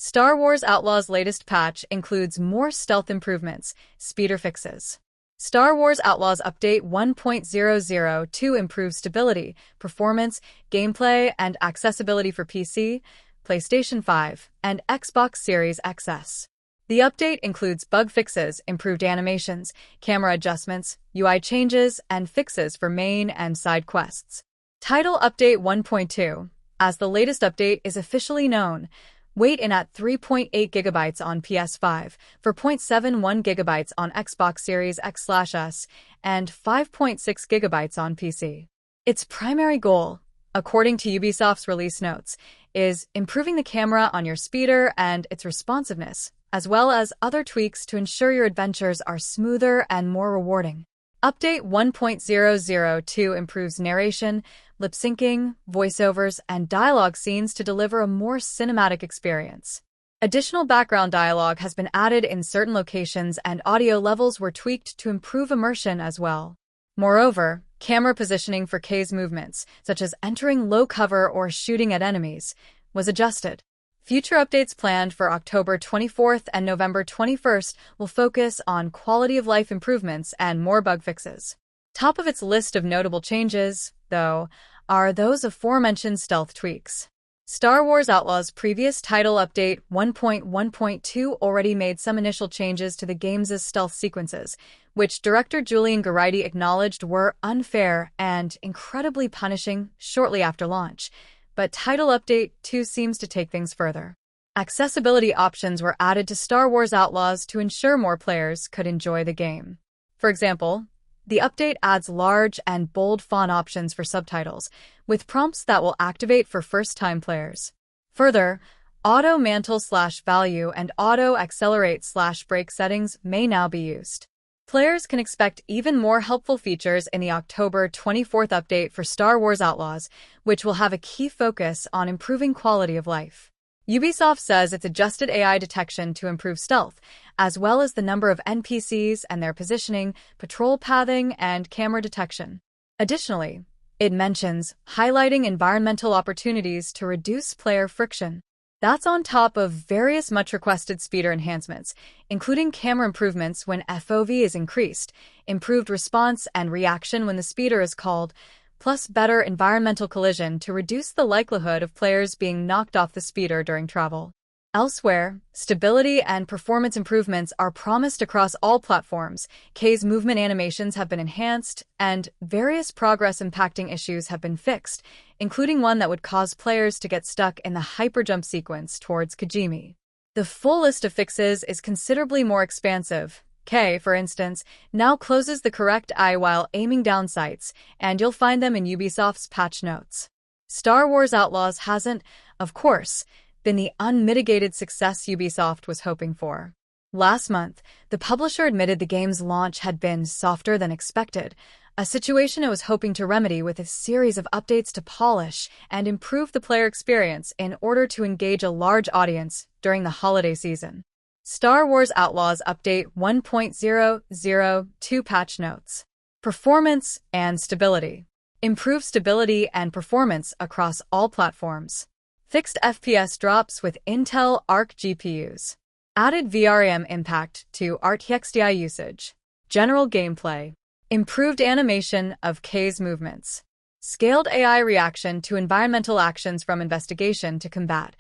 Star Wars Outlaws' latest patch includes more stealth improvements, speeder fixes. Star Wars Outlaws Update 1.002 improves stability, performance, gameplay, and accessibility for PC, PlayStation 5, and Xbox Series XS. The update includes bug fixes, improved animations, camera adjustments, UI changes, and fixes for main and side quests. Title Update 1.2. As the latest update is officially known, weight in at 3.8 GB on PS5, 4.71 GB on Xbox Series X/S, and 5.6 GB on PC. Its primary goal, according to Ubisoft's release notes, is improving the camera on your speeder and its responsiveness, as well as other tweaks to ensure your adventures are smoother and more rewarding. Update 1.002 improves narration, lip syncing, voiceovers, and dialogue scenes to deliver a more cinematic experience. Additional background dialogue has been added in certain locations, and audio levels were tweaked to improve immersion as well. Moreover, camera positioning for K's movements, such as entering low cover or shooting at enemies, was adjusted. Future updates planned for October 24th and November 21st will focus on quality-of-life improvements and more bug fixes. Top of its list of notable changes, though, are those aforementioned stealth tweaks. Star Wars Outlaws' previous title update 1.1.2 already made some initial changes to the game's stealth sequences, which director Julian Geraghty acknowledged were unfair and incredibly punishing shortly after launch. But Title Update 2 seems to take things further. Accessibility options were added to Star Wars Outlaws to ensure more players could enjoy the game. For example, the update adds large and bold font options for subtitles, with prompts that will activate for first-time players. Further, auto mantle/value and auto accelerate/brake settings may now be used. Players can expect even more helpful features in the October 24th update for Star Wars Outlaws, which will have a key focus on improving quality of life. Ubisoft says it's adjusted AI detection to improve stealth, as well as the number of NPCs and their positioning, patrol pathing, and camera detection. Additionally, it mentions highlighting environmental opportunities to reduce player friction. That's on top of various much-requested speeder enhancements, including camera improvements when FOV is increased, improved response and reaction when the speeder is called, plus better environmental collision to reduce the likelihood of players being knocked off the speeder during travel. Elsewhere, stability and performance improvements are promised across all platforms, K's movement animations have been enhanced, and various progress-impacting issues have been fixed, including one that would cause players to get stuck in the hyperjump sequence towards Kijimi. The full list of fixes is considerably more expansive. K, for instance, now closes the correct eye while aiming down sights, and you'll find them in Ubisoft's patch notes. Star Wars Outlaws hasn't, of course, been the unmitigated success Ubisoft was hoping for. Last month, the publisher admitted the game's launch had been softer than expected, a situation it was hoping to remedy with a series of updates to polish and improve the player experience in order to engage a large audience during the holiday season. Star Wars Outlaws Update 1.002 Patch Notes. Performance and stability. Improve stability and performance across all platforms. Fixed FPS drops with Intel Arc GPUs. Added VRAM impact to RTX DI usage. General gameplay. Improved animation of K's movements. Scaled AI reaction to environmental actions from investigation to combat,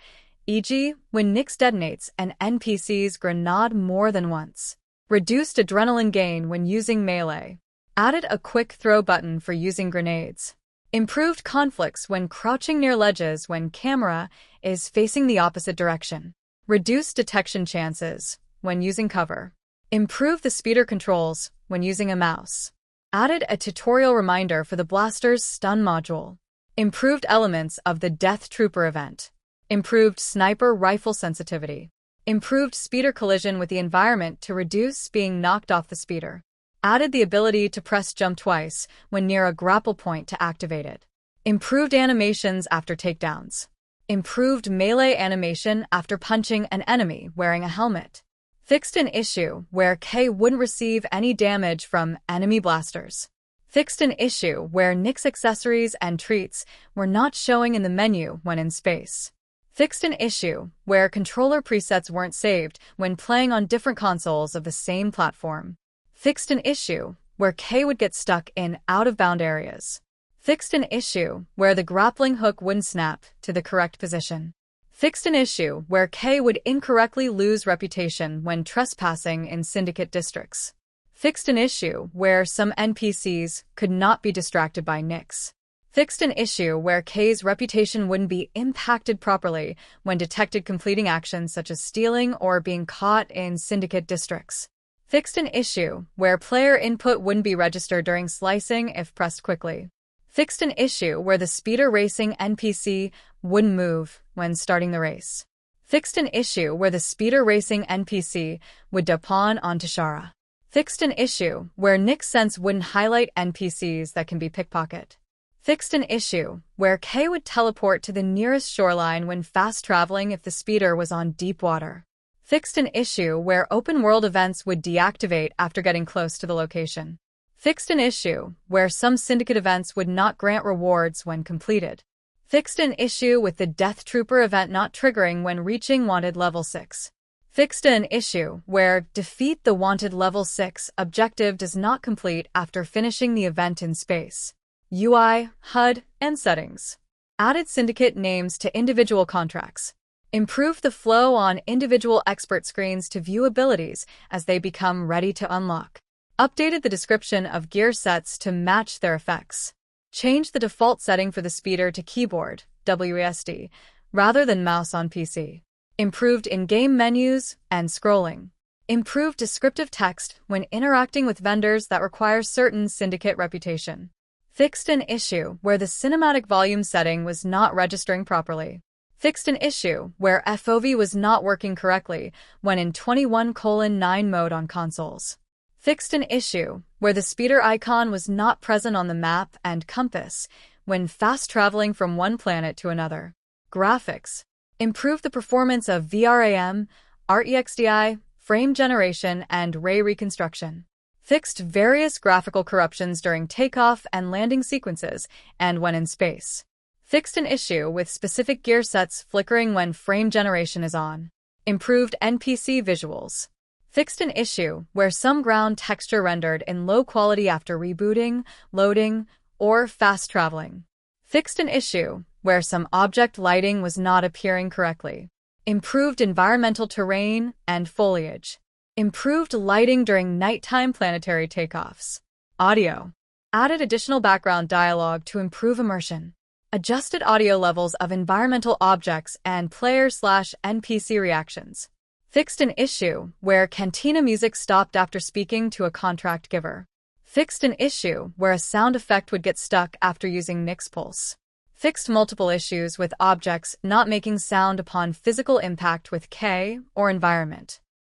e.g., when Nyx detonates and NPCs grenade more than once. Reduced adrenaline gain when using melee. Added a quick throw button for using grenades. Improved conflicts when crouching near ledges when camera is facing the opposite direction. Reduced detection chances when using cover. Improve the speeder controls when using a mouse. Added a tutorial reminder for the blaster's stun module. Improved elements of the Death Trooper event. Improved sniper rifle sensitivity. Improved speeder collision with the environment to reduce being knocked off the speeder. Added the ability to press jump twice when near a grapple point to activate it. Improved animations after takedowns. Improved melee animation after punching an enemy wearing a helmet. Fixed an issue where K wouldn't receive any damage from enemy blasters. Fixed an issue where Nyx accessories and treats were not showing in the menu when in space. Fixed an issue where controller presets weren't saved when playing on different consoles of the same platform. Fixed an issue where K would get stuck in out-of-bound areas. Fixed an issue where the grappling hook wouldn't snap to the correct position. Fixed an issue where K would incorrectly lose reputation when trespassing in syndicate districts. Fixed an issue where some NPCs could not be distracted by nicks. Fixed an issue where K's reputation wouldn't be impacted properly when detected completing actions such as stealing or being caught in syndicate districts. Fixed an issue where player input wouldn't be registered during slicing if pressed quickly. Fixed an issue where the speeder racing NPC wouldn't move when starting the race. Fixed an issue where the speeder racing NPC would depawn onto Shara. Fixed an issue where Nick Sense wouldn't highlight NPCs that can be pickpocket. Fixed an issue where K would teleport to the nearest shoreline when fast traveling if the speeder was on deep water. Fixed an issue where open-world events would deactivate after getting close to the location. Fixed an issue where some syndicate events would not grant rewards when completed. Fixed an issue with the Death Trooper event not triggering when reaching Wanted Level 6. Fixed an issue where defeat the Wanted Level 6 objective does not complete after finishing the event in space. UI, HUD, and settings. Added syndicate names to individual contracts. Improved the flow on individual expert screens to view abilities as they become ready to unlock. Updated the description of gear sets to match their effects. Changed the default setting for the speeder to keyboard, WASD, rather than mouse on PC. Improved in-game menus and scrolling. Improved descriptive text when interacting with vendors that require certain syndicate reputation. Fixed an issue where the cinematic volume setting was not registering properly. Fixed an issue where FOV was not working correctly when in 21:9 mode on consoles. Fixed an issue where the speeder icon was not present on the map and compass when fast traveling from one planet to another. Graphics. Improved the performance of VRAM, REXDI, frame generation, and ray reconstruction. Fixed various graphical corruptions during takeoff and landing sequences and when in space. Fixed an issue with specific gear sets flickering when frame generation is on. Improved NPC visuals. Fixed an issue where some ground texture rendered in low quality after rebooting, loading, or fast traveling. Fixed an issue where some object lighting was not appearing correctly. Improved environmental terrain and foliage. Improved lighting during nighttime planetary takeoffs. Audio. Added additional background dialogue to improve immersion. Adjusted audio levels of environmental objects and player/NPC reactions. Fixed an issue where cantina music stopped after speaking to a contract giver. Fixed an issue where a sound effect would get stuck after using Nick's Pulse. Fixed multiple issues with objects not making sound upon physical impact with K or environment.